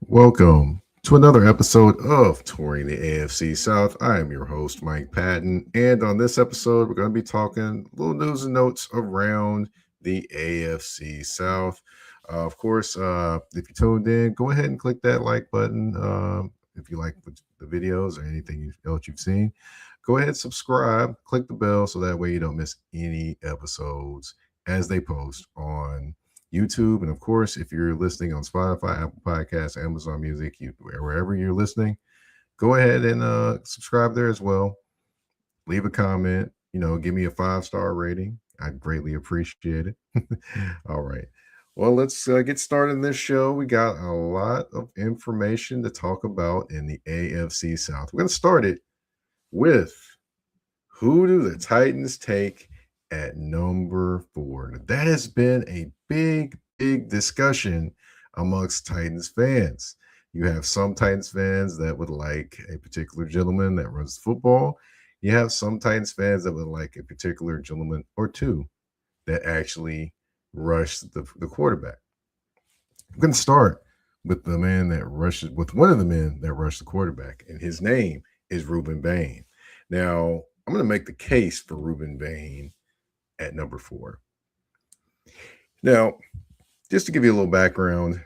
Welcome to another episode of Touring the AFC South. I am your host, Mike Patton, and on this episode, we're going to be talking little news and notes around the AFC South. Of course, if you tuned in, go ahead and click that like button. If you like the videos or anything else you've seen, go ahead, subscribe, click the bell so that way you don't miss any episodes as they post on YouTube. And of course, if you're listening on Spotify, Apple Podcasts, Amazon Music, wherever you're listening, go ahead and subscribe there as well. Leave a comment, give me a 5-star rating. I'd greatly appreciate it. All right. Well, let's get started in this show. We got a lot of information to talk about in the AFC South. We're going to start it with who do the Titans take at number 4? That has been a big discussion amongst Titans fans. You have some Titans fans that would like a particular gentleman that runs the football. You have some Titans fans that would like a particular gentleman or two that actually rush the quarterback. I'm going to start with one of the men that rushed the quarterback, and his name is Ruben Bain. Now, I'm going to make the case for Ruben Bain at number 4. Now, just to give you a little background,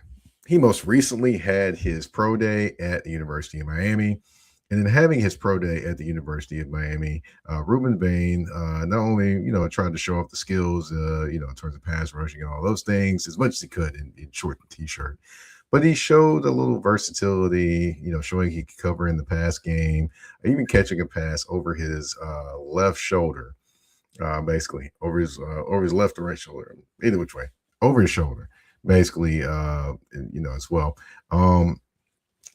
he most recently had his pro day at the University of Miami. And in having his pro day at the University of Miami, Ruben Bain not only, tried to show off the skills, in terms of pass rushing and all those things as much as he could in short t-shirt, but he showed a little versatility, showing he could cover in the pass game, even catching a pass over his left shoulder, basically over his left or right shoulder, either which way, over his shoulder, basically, as well.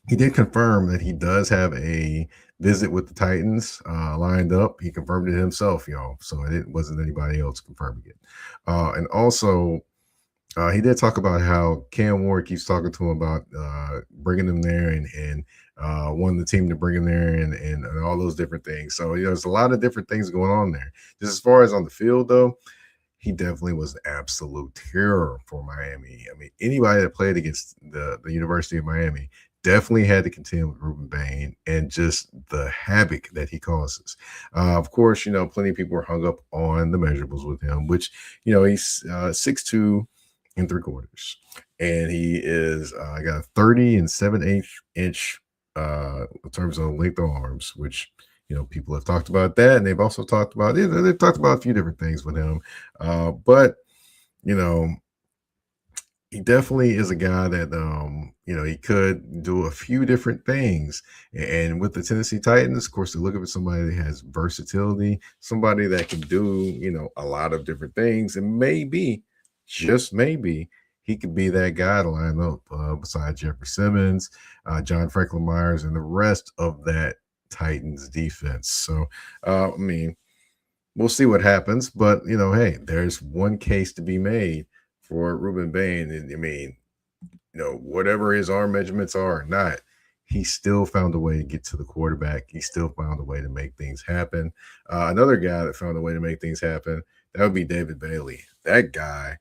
He did confirm that he does have a visit with the Titans lined up. He confirmed it himself, y'all. So it wasn't anybody else confirming it. And also, he did talk about how Cam Ward keeps talking to him about bringing him there and wanting the team to bring him there and all those different things. So, there's a lot of different things going on there. Just as far as on the field, though, he definitely was an absolute terror for Miami. I mean, anybody that played against the University of Miami definitely had to contend with Ruben Bain and just the havoc that he causes. Of course, plenty of people were hung up on the measurables with him, which, he's 6'2" and 3/4. And he is got a 30 and 7/8 inch in terms of length of arms, which people have talked about that, and they've also talked about they've talked about a few different things with him, but he definitely is a guy that he could do a few different things. And with the Tennessee Titans, of course, they're looking for somebody that has versatility, somebody that can do a lot of different things, and maybe, just maybe, he could be that guy to line up beside Jeffrey Simmons, John Franklin Myers, and the rest of that Titans defense. So, I mean, we'll see what happens. But, hey, there's one case to be made for Ruben Bain. And I mean, whatever his arm measurements are or not, he still found a way to get to the quarterback. He still found a way to make things happen. Another guy that found a way to make things happen, that would be David Bailey. That guy,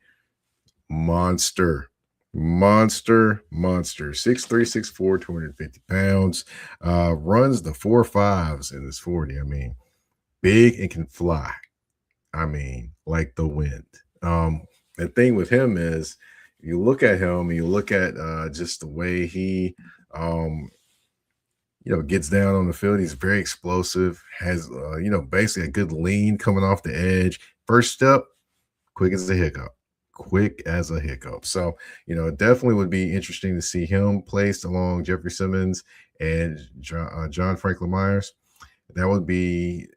monster. 6'3", 6'4", 250 pounds, runs the 4.5s in this 40. I mean, big and can fly. I mean, like the wind. The thing with him is you look at him and you look at just the way he gets down on the field. He's very explosive, has basically a good lean coming off the edge. First step, quick as a hiccup. So, it definitely would be interesting to see him placed along Jeffrey Simmons and John Franklin Myers. That would be,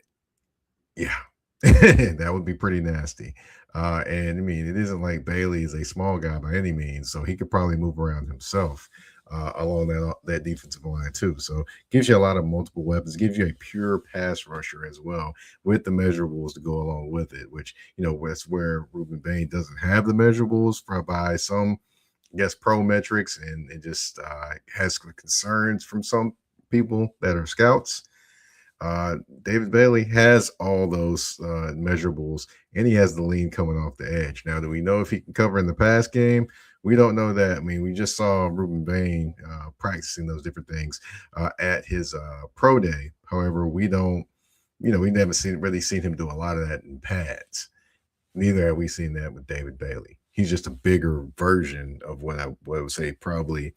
yeah, that would be pretty nasty. And I mean, it isn't like Bailey is a small guy by any means, so he could probably move around himself along that defensive line too. So gives you a lot of multiple weapons, gives you a pure pass rusher as well with the measurables to go along with it, which, that's where Ruben Bain doesn't have the measurables by some, I guess, pro metrics, and it just has concerns from some people that are scouts. David Bailey has all those measurables, and he has the lean coming off the edge. Now, do we know if he can cover in the pass game? We don't know that. I mean, we just saw Ruben Bain practicing those different things at his pro day. However, we don't, we never really seen him do a lot of that in pads. Neither have we seen that with David Bailey. He's just a bigger version of what I would say probably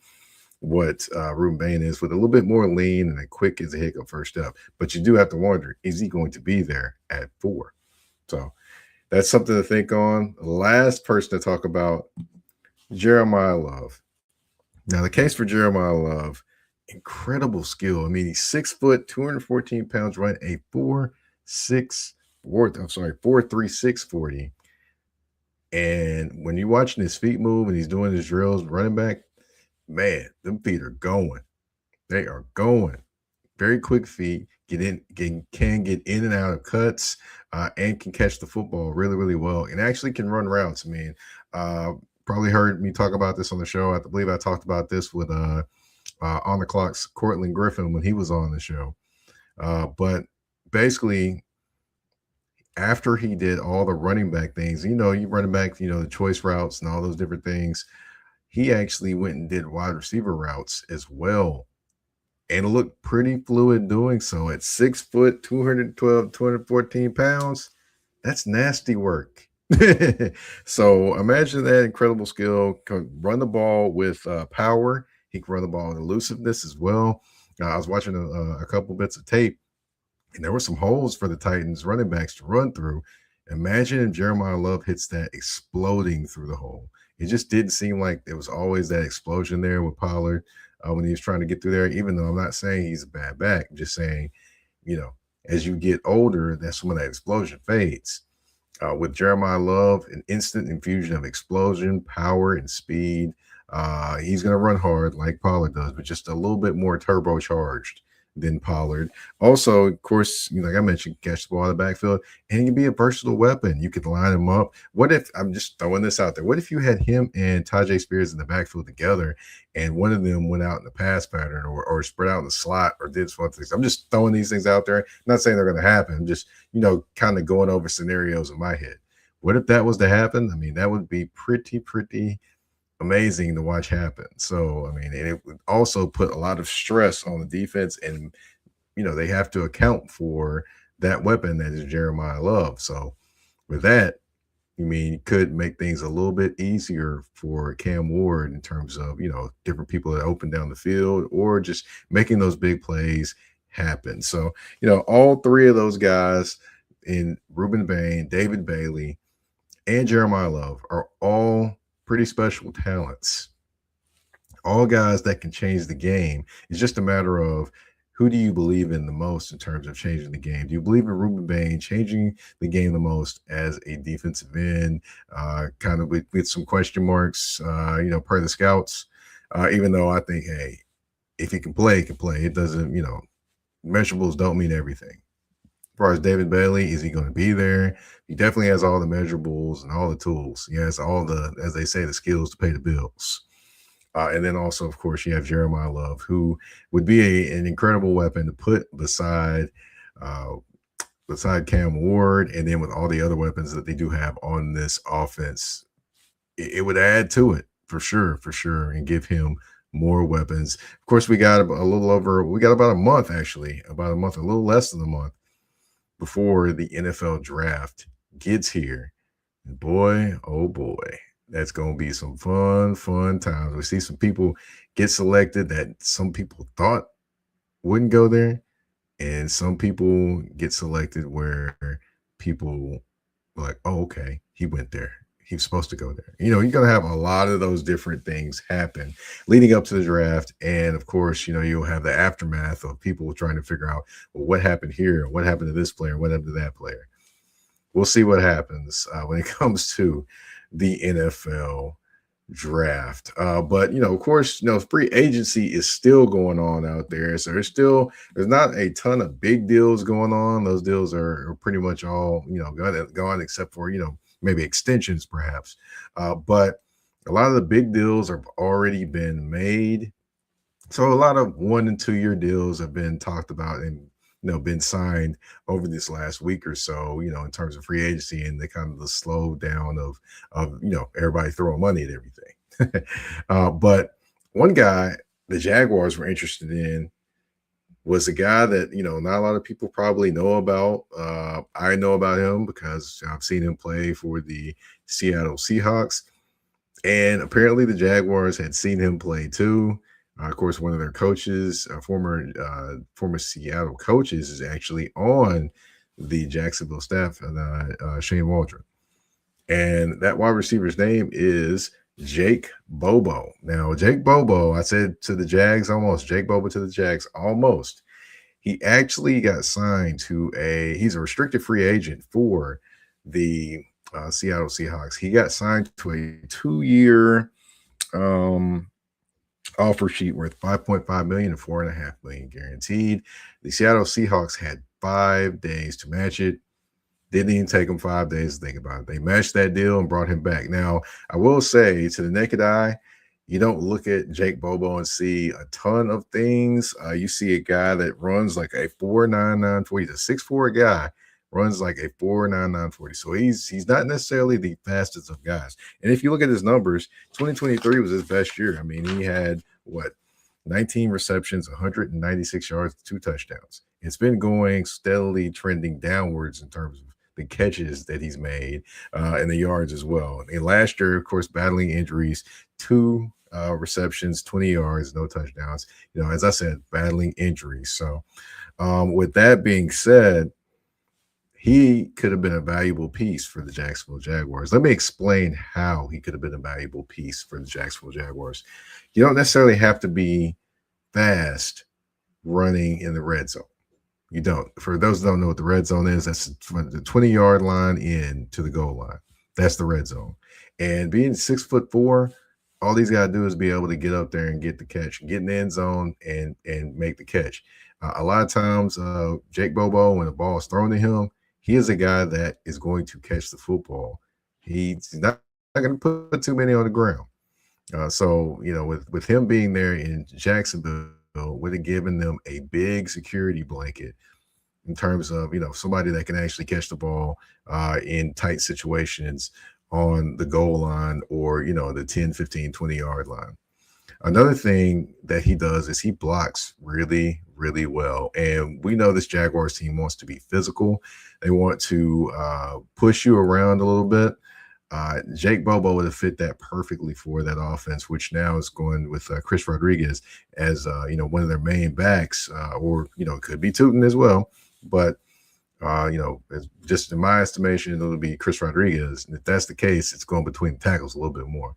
what Ruben Bain is, with a little bit more lean and a quick as a hiccup first up. But you do have to wonder, is he going to be there at 4? So that's something to think on. Last person to talk about, Jeremiah Love. Now, the case for Jeremiah Love, incredible skill. I mean, he's 6 foot, 214 pounds, running a 4.36 40. And when you're watching his feet move and he's doing his drills, running back, man, them feet are going. They are going. Very quick feet, can get in and out of cuts, and can catch the football really, really well, and actually can run routes. I mean, probably heard me talk about this on the show. I believe I talked about this with On the Clock's Cortland Griffin when he was on the show. But basically, after he did all the running back things, you running back, the choice routes and all those different things, he actually went and did wide receiver routes as well. And it looked pretty fluid doing so. At 6 foot, 212, 214 pounds, that's nasty work. So imagine that incredible skill. Can run the ball with power. He can run the ball with elusiveness as well. I was watching a couple bits of tape, and there were some holes for the Titans running backs to run through. Imagine if Jeremiah Love hits that exploding through the hole. It just didn't seem like there was always that explosion there with Pollard when he was trying to get through there, even though I'm not saying he's a bad back. I'm just saying, as you get older, that's when that explosion fades. With Jeremiah Love, an instant infusion of explosion, power, and speed. He's going to run hard like Pollard does, but just a little bit more turbocharged than Pollard. Also, of course, like I mentioned, catch the ball in the backfield, and he can be a versatile weapon. You could line him up. What if, I'm just throwing this out there, what if you had him and Tajay Spears in the backfield together, and one of them went out in the pass pattern or spread out in the slot or did some things? I'm just throwing these things out there. I'm not saying they're going to happen. I'm just, kind of going over scenarios in my head. What if that was to happen? I mean, that would be pretty amazing to watch happen. So, I mean, and it would also put a lot of stress on the defense, and, they have to account for that weapon that is Jeremiah Love. So with that, it could make things a little bit easier for Cam Ward in terms of, different people that open down the field or just making those big plays happen. So, all three of those guys in Ruben Bain, David Bailey, and Jeremiah Love are all pretty special talents. All guys that can change the game. It's just a matter of who do you believe in the most in terms of changing the game? Do you believe in Ruben Bain changing the game the most as a defensive end, kind of with some question marks, per the scouts? Even though I think, hey, if he can play, he can play. It doesn't, measurables don't mean everything. As far as David Bailey, is he going to be there? He definitely has all the measurables and all the tools. He has all the, as they say, the skills to pay the bills. And then also, of course, you have Jeremiah Love, who would be an incredible weapon to put beside Cam Ward, and then with all the other weapons that they do have on this offense, it would add to it for sure, and give him more weapons. Of course, we got about a month, a little less than a month before the NFL draft gets here. And boy, oh boy, that's going to be some fun times. We see some people get selected that some people thought wouldn't go there, and some people get selected where people were like, oh, okay, he went there. He was supposed to go there. You're going to have a lot of those different things happen leading up to the draft. And of course, you'll have the aftermath of people trying to figure out, well, what happened here? What happened to this player? What happened to that player? We'll see what happens when it comes to the NFL draft. But, of course, free agency is still going on out there. So there's not a ton of big deals going on. Those deals are pretty much all, gone except for, maybe extensions perhaps. But a lot of the big deals have already been made. So a lot of 1 and 2 year deals have been talked about and, been signed over this last week or so, in terms of free agency and the kind of the slow down of everybody throwing money at everything. But one guy the Jaguars were interested in was a guy that not a lot of people probably know about. I know about him because I've seen him play for the Seattle Seahawks, and apparently the Jaguars had seen him play too. Of course, one of their coaches, former Seattle coaches, is actually on the Jacksonville staff, and Shane Waldron. And that wide receiver's name is Jake Bobo. Now, Jake Bobo, I said to the Jags almost, Jake Bobo to the Jags almost. He actually got signed to he's a restricted free agent for the Seattle Seahawks. He got signed to a 2-year offer sheet worth 5.5 million and 4.5 million guaranteed. The Seattle Seahawks had 5 days to match it. Didn't even take them 5 days to think about it. They matched that deal and brought him back. Now, I will say, to the naked eye, you don't look at Jake Bobo and see a ton of things. You see a guy that runs like a 4.99 40. He's a 6'4" guy, runs like a 4.99 40. So he's not necessarily the fastest of guys. And if you look at his numbers, 2023 was his best year. I mean, he had 19 receptions, 196 yards, 2 touchdowns. It's been going steadily trending downwards in terms of the catches that he's made and the yards as well. And last year, of course, battling injuries, 2 receptions, 20 yards, no touchdowns. As I said, battling injuries. So with that being said, he could have been a valuable piece for the Jacksonville Jaguars. Let me explain how he could have been a valuable piece for the Jacksonville Jaguars. You don't necessarily have to be fast running in the red zone. You don't. For those who don't know what the red zone is, that's from the 20-yard line in to the goal line. That's the red zone. And being 6'4", all he's got to do is be able to get up there and get the catch, get in the end zone and make the catch. A lot of times, Jake Bobo, when the ball is thrown to him, he is a guy that is going to catch the football. He's not going to put too many on the ground. So, with him being there in Jacksonville, would have given them a big security blanket in terms of, somebody that can actually catch the ball in tight situations on the goal line or, the 10, 15, 20-yard line. Another thing that he does is he blocks really, really well. And we know this Jaguars team wants to be physical. They want to push you around a little bit. Jake Bobo would have fit that perfectly for that offense, which now is going with Chris Rodriguez as one of their main backs, or could be Tootin as well. But just in my estimation, it'll be Chris Rodriguez. And if that's the case, it's going between the tackles a little bit more.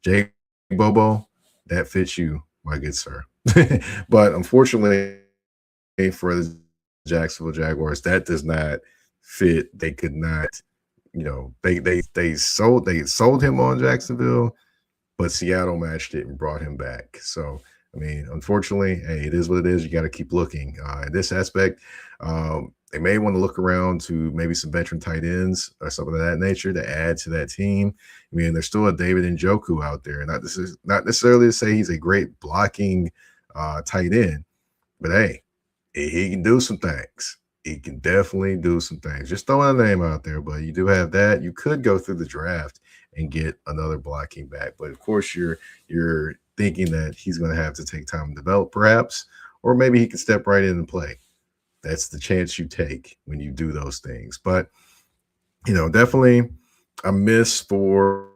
Jake Bobo, that fits you, my good sir. But unfortunately for the Jacksonville Jaguars, that does not fit. They could not. They sold him on Jacksonville, but Seattle matched it and brought him back. So, I mean, unfortunately, hey, it is what it is. You got to keep looking. In this aspect, they may want to look around to maybe some veteran tight ends or something of that nature to add to that team. I mean, there's still a David Njoku out there. Not necessarily to say he's a great blocking tight end, but hey, he can do some things. He can definitely do some things. Just throwing a name out there, but you do have that. You could go through the draft and get another blocking back, but of course you're thinking that he's going to have to take time to develop, perhaps, or maybe he can step right in and play. That's the chance you take when you do those things. But definitely a miss for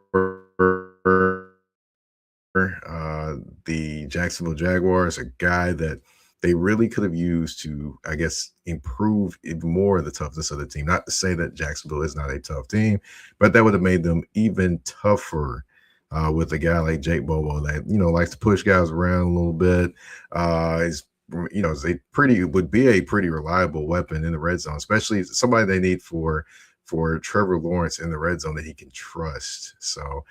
the Jacksonville Jaguars, a guy that they really could have used to, I guess, improve even more the toughness of the team. Not to say that Jacksonville is not a tough team, but that would have made them even tougher with a guy like Jake Bobo that, likes to push guys around a little bit. Would be a pretty reliable weapon in the red zone, especially somebody they need for Trevor Lawrence in the red zone that he can trust. So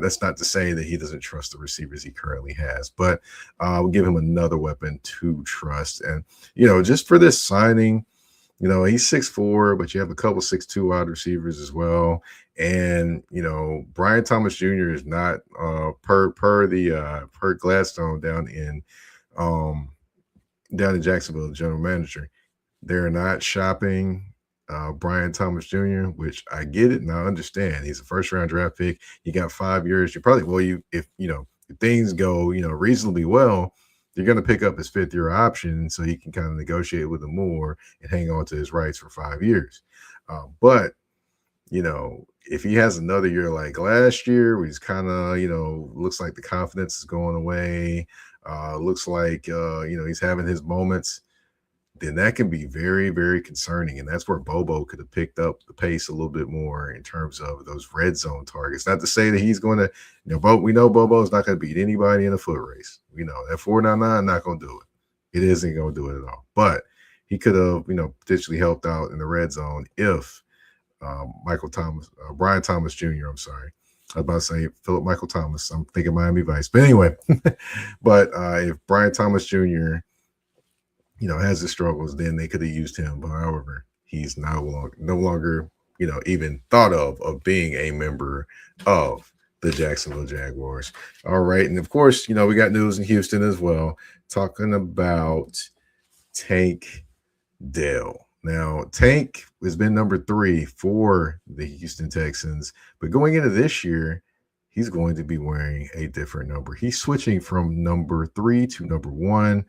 that's not to say that he doesn't trust the receivers he currently has, but we'll give him another weapon to trust. And, just for this signing, he's 6'4", but you have a couple 6'2" wide receivers as well. And, Brian Thomas Jr. is not per Gladstone down in Jacksonville, the general manager. They're not shopping Brian Thomas Jr., which I get it and I understand. He's a first round draft pick. You got 5 years. You probably, well, if things go, reasonably well, you're going to pick up his 5th year option so you can kind of negotiate with him more and hang on to his rights for 5 years. But if he has another year like last year, where he's kind of, looks like the confidence is going away, looks like, he's having his moments, then that can be very, very concerning. And that's where Bobo could have picked up the pace a little bit more in terms of those red zone targets. Not to say that he's going to, we know Bobo's not going to beat anybody in a foot race. We know that 499 not going to do it. It isn't going to do it at all. But he could have, potentially helped out in the red zone if Brian Thomas Jr., I'm sorry. I was about to say Philip Michael Thomas. I'm thinking Miami Vice. But anyway, but if Brian Thomas Jr., has his struggles, then they could have used him. But however, he's no longer, even thought of being a member of the Jacksonville Jaguars. All right. And of course, we got news in Houston as well, talking about Tank Dell. Now, Tank has been number 3 for the Houston Texans, but going into this year, he's going to be wearing a different number. He's switching from number 3 to number 1.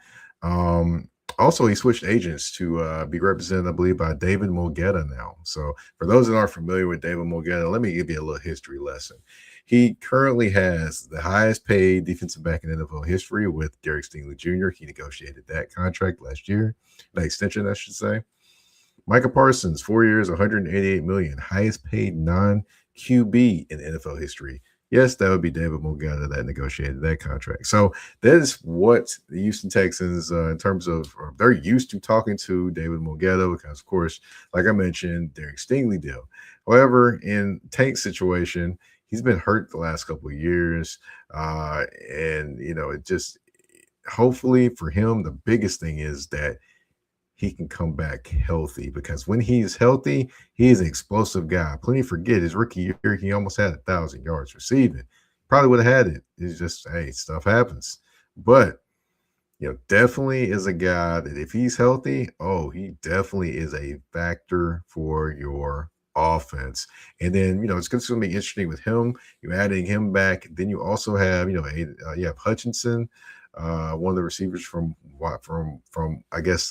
Also, he switched agents to be represented, I believe, by David Mulgeta now. So for those that aren't familiar with David Mulgeta, let me give you a little history lesson. He currently has the highest paid defensive back in NFL history with Derek Stingley Jr. He negotiated that contract last year, the extension, I should say. Micah Parsons, 4 years, $188 million, highest paid non-QB in NFL history. Yes, that would be David Mulgeta that negotiated that contract. So that is what the Houston Texans, in terms of, they're used to talking to David Mulgeta because, of course, like I mentioned, Derek Stingley deal. However, in Tank's situation, he's been hurt the last couple of years. And, it just, hopefully for him, the biggest thing is that he can come back healthy, because when he's healthy, he is an explosive guy. Plenty forget his rookie year, he almost had 1,000 yards receiving. Probably would have had it. It's just, hey, stuff happens. But, definitely is a guy that if he's healthy, he definitely is a factor for your offense. And then, it's going to be interesting with him. You're adding him back. Then you also have, you have Hutchinson, one of the receivers from I guess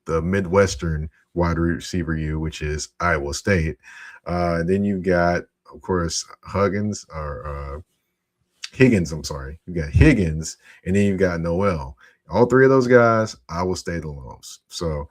the Midwestern wide receiver U, which is Iowa State. And then you've got, of course, Higgins. I'm sorry. You got Higgins, and then you've got Noel. All 3 of those guys, Iowa State alums. So,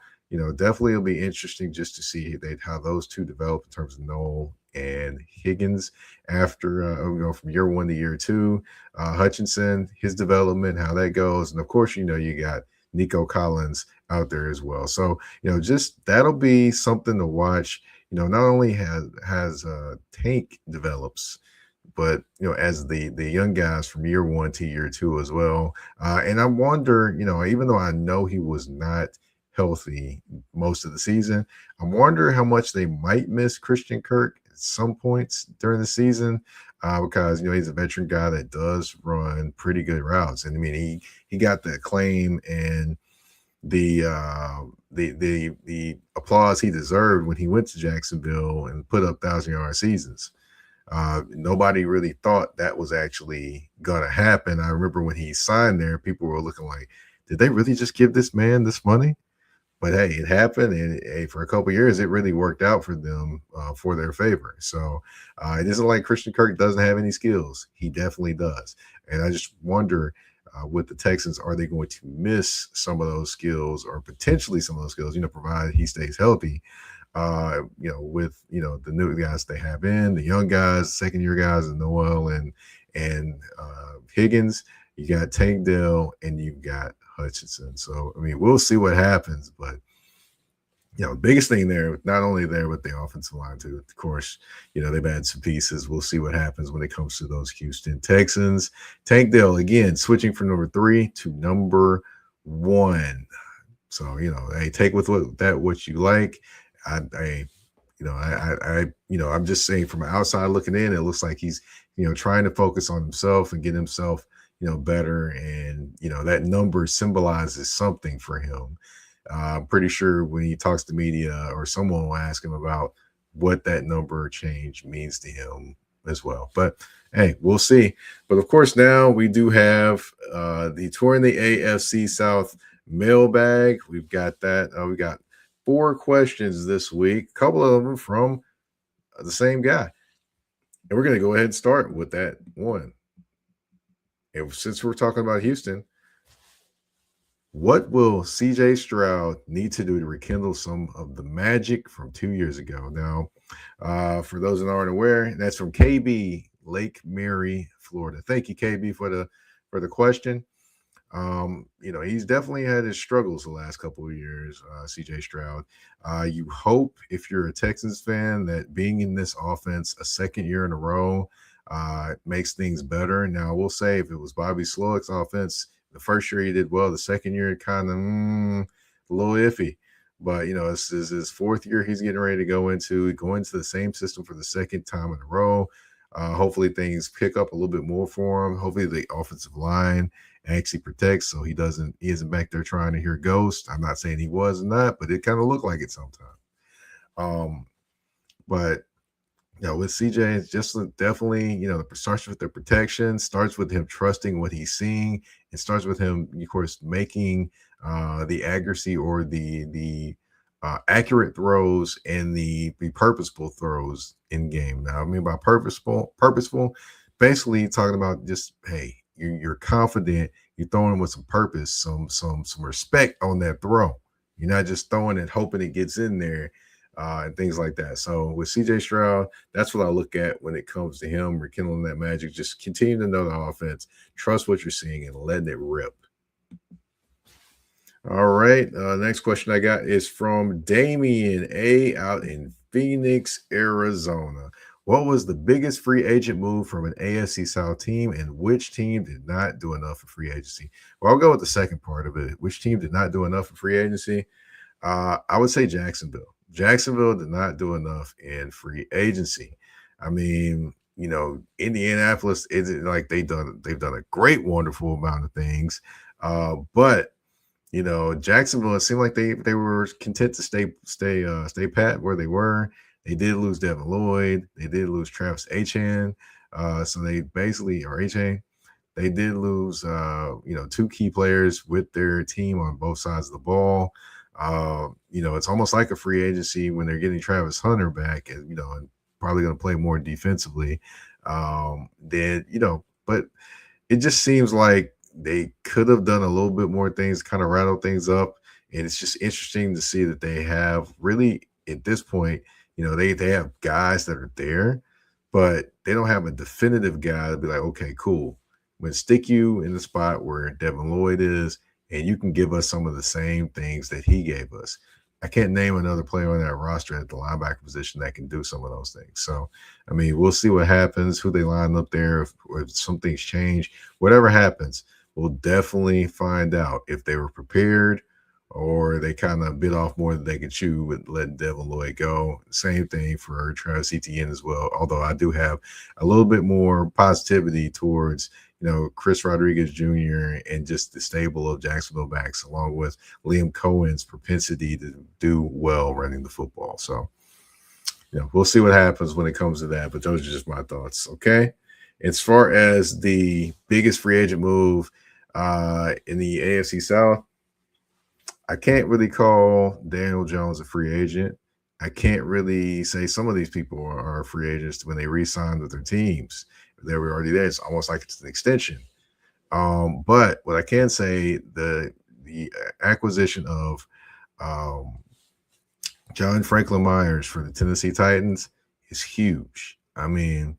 definitely it'll be interesting just to see how those two develop in terms of Noel and Higgins after from year 1 to year 2. Hutchinson, his development, how that goes. And of course, you got Nico Collins out there as well. So, just that'll be something to watch. Not only has Tank develops, but as the young guys from year 1 to year 2 as well. And I wonder, even though I know he was not healthy most of the season, I wonder how much they might miss Christian Kirk at some points during the season, because he's a veteran guy that does run pretty good routes. And I mean, he got the acclaim and the applause he deserved when he went to Jacksonville and put up 1,000-yard seasons. Nobody really thought that was actually going to happen. I remember when he signed there, people were looking like, did they really just give this man this money? But hey, it happened, and hey, for a couple of years, it really worked out for them for their favor. So it isn't like Christian Kirk doesn't have any skills. He definitely does. And I just wonder, with the Texans, are they going to miss some of those skills, or potentially some of those skills, provided he stays healthy, with, the new guys they have the young guys, second-year guys, and Noel and Higgins. You got Tank Dell, and you've got Hutchinson. So, I mean, we'll see what happens, but the biggest thing there, not only there with the offensive line too, of course, they've had some pieces. We'll see what happens when it comes to those Houston Texans. Tank Dell, again, switching from number 3 to number 1. So, hey, take with what you like. I'm just saying, from outside looking in, it looks like he's, trying to focus on himself and get himself, better. And, that number symbolizes something for him. I'm pretty sure when he talks to media or someone will ask him about what that number change means to him as well. But hey, we'll see. But of course, now we do have the Touring the AFC South mailbag. We've got that. We got 4 questions this week, a couple of them from the same guy. And we're going to go ahead and start with that one. And since we're talking about Houston, what will CJ Stroud need to do to rekindle some of the magic from 2 years ago? Now, for those that aren't aware, that's from KB, Lake Mary, Florida. Thank you, KB, for the question. He's definitely had his struggles the last couple of years, CJ Stroud. You hope, if you're a Texans fan, that being in this offense a second year in a row makes things better. Now, I will say, if it was Bobby Slowick's offense, the first year he did well. The second year, kind of a little iffy. But, this is his 4th year he's getting ready to go into the same system for the second time in a row. Hopefully things pick up a little bit more for him. Hopefully the offensive line actually protects so he isn't back there trying to hear ghosts. I'm not saying he was not, but it kind of looked like it sometimes. But with CJ, it's just definitely, it starts with the protection, starts with him trusting what he's seeing. It starts with him, of course, making the accuracy or the accurate throws and the purposeful throws in game. Now, I mean by purposeful, basically talking about just, hey, you're confident, you're throwing with some purpose, some respect on that throw. You're not just throwing it hoping it gets in there. And things like that. So with CJ Stroud, that's what I look at when it comes to him rekindling that magic. Just continue to know the offense, trust what you're seeing, and letting it rip. All right. Next question I got is from Damian A. out in Phoenix, Arizona. What was the biggest free agent move from an AFC South team, and which team did not do enough for free agency? Well, I'll go with the second part of it. Which team did not do enough for free agency? I would say Jacksonville. Jacksonville did not do enough in free agency. I mean, Indianapolis isn't like they've done a great, wonderful amount of things. But Jacksonville, it seemed like they were content to stay pat where they were. They did lose Devin Lloyd. They did lose Travis Etienne. So they basically, or Etienne, they did lose 2 key players with their team on both sides of the ball. It's almost like a free agency when they're getting Travis Hunter back, and probably going to play more defensively. But it just seems like they could have done a little bit more things, kind of rattle things up. And it's just interesting to see that they have really, at this point, they have guys that are there, but they don't have a definitive guy to be like, okay, cool. I'm going to stick you in the spot where Devin Lloyd is, and you can give us some of the same things that he gave us. I can't name another player on that roster at the linebacker position that can do some of those things. So, I mean, we'll see what happens, who they line up there, if some things change. Whatever happens, we'll definitely find out if they were prepared or they kind of bit off more than they could chew with letting Devin Lloyd go. Same thing for Travis Etienne as well, although I do have a little bit more positivity towards Chris Rodriguez Jr. and just the stable of Jacksonville backs, along with Liam Cohen's propensity to do well running the football. So, we'll see what happens when it comes to that. But those are just my thoughts. Okay. As far as the biggest free agent move in the AFC South, I can't really call Daniel Jones a free agent. I can't really say some of these people are free agents when they re-signed with their teams. They were already there. It's almost like it's an extension. But what I can say, the acquisition of John Franklin Myers for the Tennessee Titans is huge. I mean,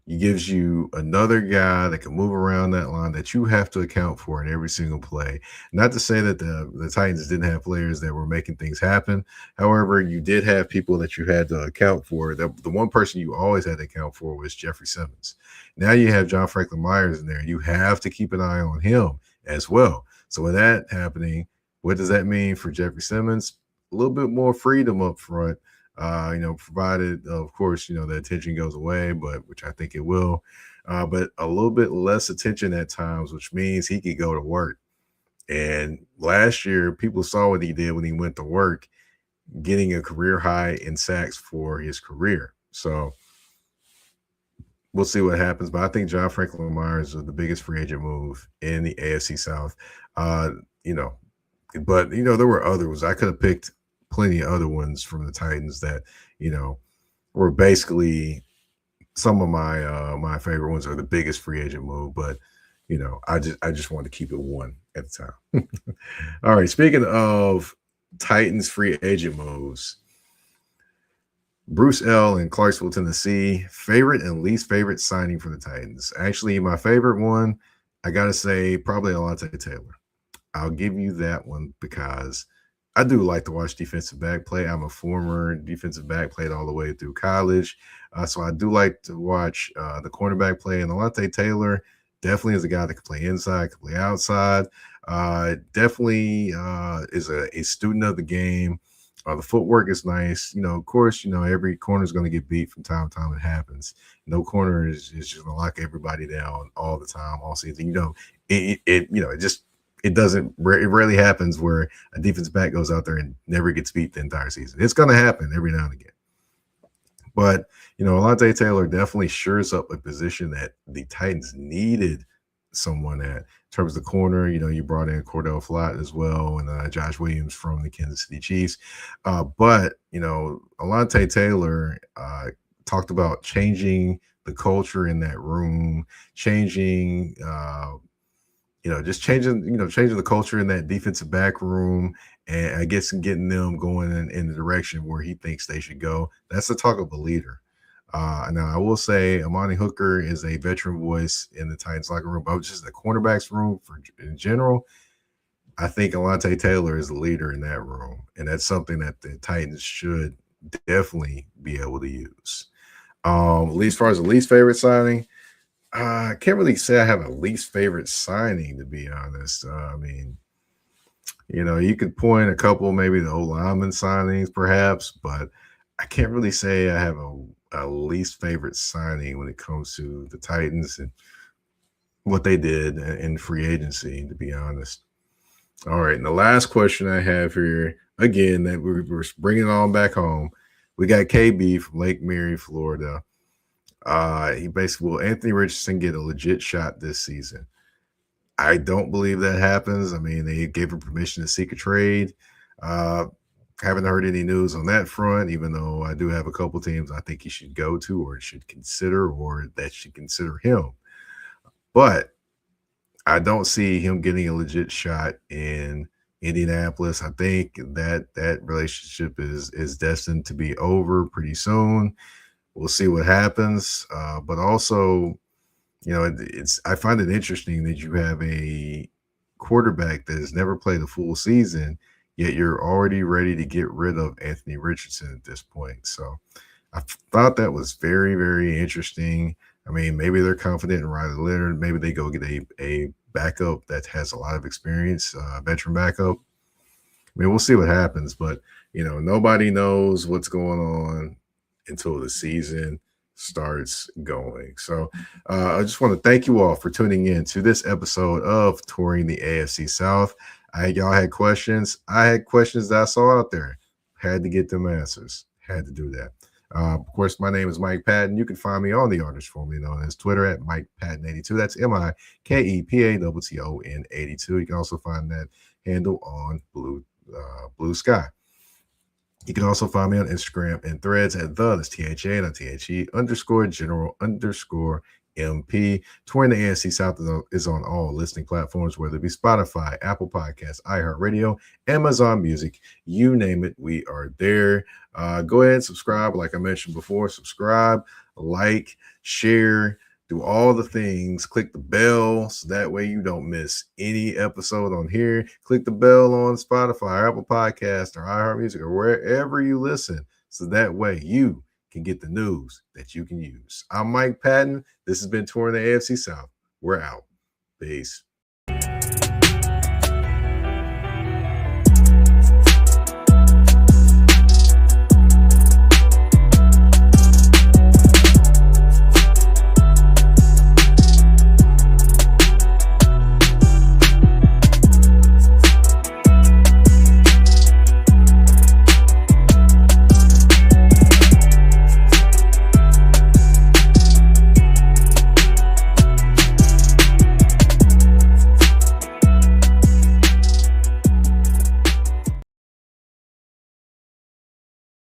it gives you another guy that can move around that line that you have to account for in every single play. Not to say that the Titans didn't have players that were making things happen. However, you did have people that you had to account for. The one person you always had to account for was Jeffrey Simmons. Now you have John Franklin Myers in there. You have to keep an eye on him as well. So with that happening, what does that mean for Jeffrey Simmons? A little bit more freedom up front. Provided, of course, the attention goes away, but which I think it will, but a little bit less attention at times, which means he could go to work. And last year, people saw what he did when he went to work, getting a career high in sacks for his career. So we'll see what happens. But I think John Franklin Myers is the biggest free agent move in the AFC South. Uh, you know, but there were other ones. I could have picked plenty of other ones from the Titans that, you know, were basically some of my favorite ones are the biggest free agent move, but I just wanted to keep it one at a time. All right. Speaking of Titans free agent moves, Bruce L. in Clarksville, Tennessee, favorite and least favorite signing for the Titans. Actually, my favorite one, I gotta say, probably Alontae Taylor. I'll give you that one because I do like to watch defensive back play. I'm a former defensive back, played all the way through college. So I do like to watch the cornerback play. And Alontae Taylor definitely is a guy that can play inside, can play outside. Definitely is a student of the game. The footwork is nice. Of course, every corner is going to get beat from time to time. It happens. No corner is just going to lock everybody down all the time, all season. It doesn't. It rarely happens where a defensive back goes out there and never gets beat the entire season. It's going to happen every now and again. But Alontae Taylor definitely shores up a position that the Titans needed someone at. In terms of the corner, you brought in Cordell Flott as well and Josh Williams from the Kansas City Chiefs. But Alontae Taylor talked about changing the culture in that room, changing just changing the culture in that defensive back room, and I guess getting them going in the direction where he thinks they should go. That's the talk of a leader. Now, I will say Amani Hooker is a veteran voice in the Titans locker room, but just the cornerbacks room in general, I think Alontae Taylor is the leader in that room, and that's something that the Titans should definitely be able to use. At least as far as the least favorite signing, I can't really say I have a least favorite signing, to be honest. I mean, you could point a couple, maybe the O-lineman signings, perhaps, but I can't really say I have a least favorite signing when it comes to the Titans and what they did in free agency, to be honest. All right, and the last question I have here, again, that we're bringing on back home, we got KB from Lake Mary, Florida. He basically, will Anthony Richardson get a legit shot this season? I don't believe that happens. I mean, they gave him permission to seek a trade. Haven't heard any news on that front, even though I do have a couple teams I think he should go to or should consider or that should consider him. But I don't see him getting a legit shot in Indianapolis. I think that relationship is destined to be over pretty soon. We'll see what happens. But also, I find it interesting that you have a quarterback that has never played a full season, yet you're already ready to get rid of Anthony Richardson at this point. So I thought that was very, very interesting. I mean, maybe they're confident in Riley Leonard. Maybe they go get a backup that has a lot of experience, veteran backup. I mean, we'll see what happens. But, nobody knows what's going on until the season starts going. So I just want to thank you all for tuning in to this episode of Touring the AFC South. Y'all had questions. I had questions that I saw out there. Had to get them answers. Had to do that. Of course, my name is Mike Patton. You can find me on the artist formerly known as Twitter at Mike Patton82. That's MikePatton 82. You can also find that handle on Blue Sky. You can also find me on Instagram and Threads at that's THA, not THE, _general_MP. Touring the AFC South is on all listening platforms, whether it be Spotify, Apple Podcasts, iHeartRadio, Amazon Music, you name it, we are there. Go ahead and subscribe. Like I mentioned before, subscribe, like, share, do all the things. Click the bell so that way you don't miss any episode on here. Click the bell on Spotify, Apple Podcast, or iHeartMusic, or wherever you listen, so that way you can get the news that you can use. I'm Mike Patton. This has been Touring the AFC South. We're out. Peace.